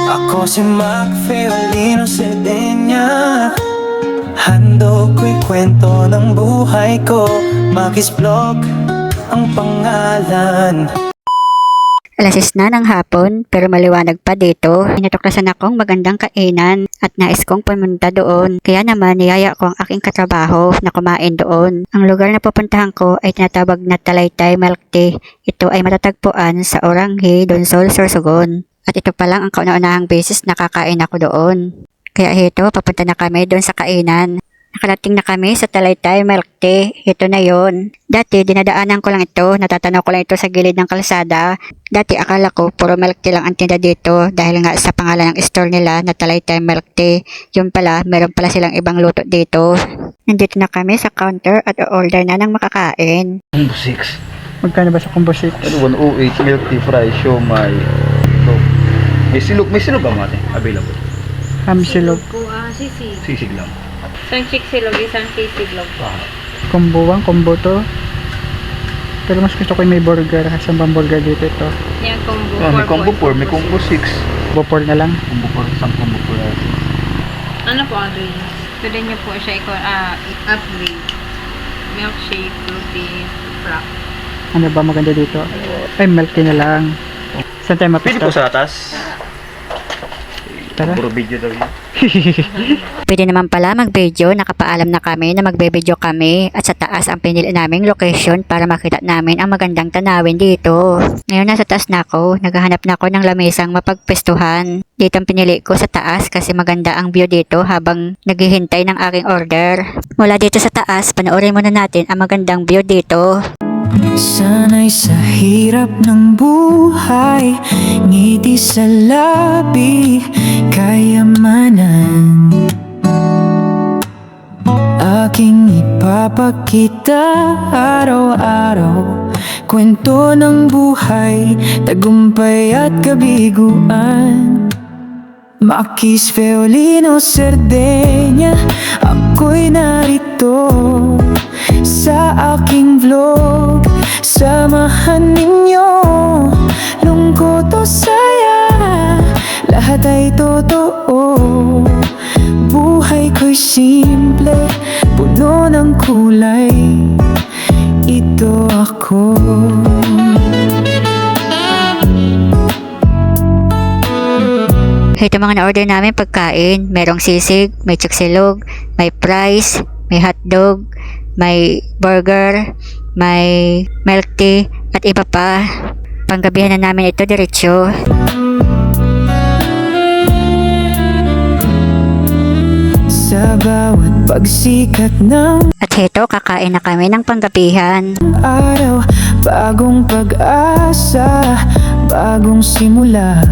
Ako si Mac Fiolino Cerdenia. Handog ko'y kwento ng buhay ko. Mac's Vlog ang pangalan. Alasis na ng hapon pero maliwanag pa dito. Inatuklasan akong magandang kainan at nais kong pumunta doon. Kaya naman niyaya ko ang aking katrabaho na kumain doon. Ang lugar na pupuntahan ko ay tinatawag na Talaytay Milk Tea. Ito ay matatagpuan sa Oranghe, Donsol, Sorsogon. At ito pa lang ang kauna-unahang beses na kakain ako doon. Kaya ito, papunta na kami doon sa kainan. Nakarating na kami sa Talaytay Milk Tea. Ito na yon. Dati, dinadaanan ko lang ito. Natatanaw ko lang ito sa gilid ng kalsada. Dati, akala ko puro milk tea lang ang tinda dito dahil nga sa pangalan ng store nila na Talaytay Milk Tea. Yun pala, meron pala silang ibang luto dito. Nandito na kami sa counter at order na ng makakain. Combo 6. Magkano ba sa combo 6? Ano 108 milk tea fry siomai. So, may silog ba mate? Available. Hamsilog. Po, sisig. Sisig lang. Isang chick silog, isang sisig log po. Combo 1, combo 2. Pero mas gusto ko yung may burger. Kasi ang burger dito ito. Yan, combo 4 May combo 4, may combo 6. Combo 4 na lang. Combo 4, isang combo 4. Ano po ang ingredients? Pwede niyo po siya upgrade. Milkshake, fruity, frap. Ano ba maganda dito? Ay, milk tea na lang. Saan tayo Pili mapista? po sa atas. Tara. Puro video daw yun. Pwede naman pala mag-video, nakapaalam na kami na magbe-video kami at sa taas ang pinili naming location para makita namin ang magandang tanawin dito. Ngayon nasa taas na ako, naghahanap na ako ng lamisang mapagpestuhan. Dito ang pinili ko sa taas kasi maganda ang view dito habang naghihintay ng aking order. Mula dito sa taas, panoorin muna natin ang magandang view dito. Sana'y sa hirap ng buhay, ngiti sa labi, kayamanan. Aking ipapakita araw-araw, kwento ng buhay, tagumpay at kabiguan. Mac's Fiolino Cerdenia, ako'y narito sa aking vlog. Samahan ninyo, lungkot o saya, lahat ay totoo. Buhay ko'y simple, puno ng kulay, ito ako. Ito mga na-order namin pagkain. Merong sisig, may tsiksilog, may fries, may hotdog, may burger, may milk tea, at iba pa. Panggabihan na namin ito diretsyo. Sa bawat pagsikat ng At heto, kakain na kami ng panggabihan. araw, bagong pag-asa, bagong simula.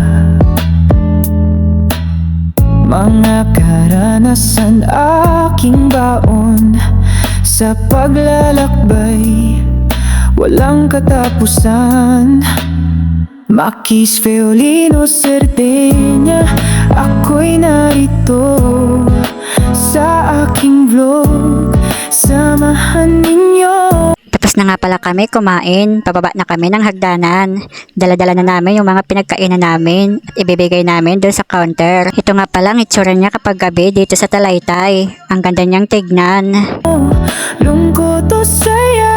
Mga karanasan aking baon sa paglalakbay, walang katapusan. Mac's Fiolino Cerdenia, ako'y narito sa aking vlog. Samahan ninyo. Tapos na nga pala kami kumain, pababa na kami ng hagdanan. Dala-dala na namin yung mga pinagkainan namin at ibibigay namin doon sa counter. Ito nga pala ang itsura niya kapag gabi dito sa Talaytay. Ang ganda niyang tignan. Lungkot o saya,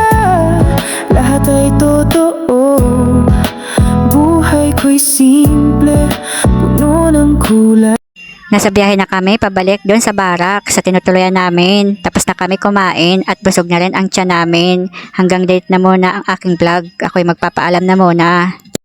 lahat ay totoo. Buhay ko'y simple, puno ng kulay. Nasa biyahe na kami pabalik doon sa barak sa tinutuluyan namin. Tapos na kami kumain at busog na rin ang tiyan namin. Hanggang date na muna ang aking vlog. Ako'y magpapaalam na muna.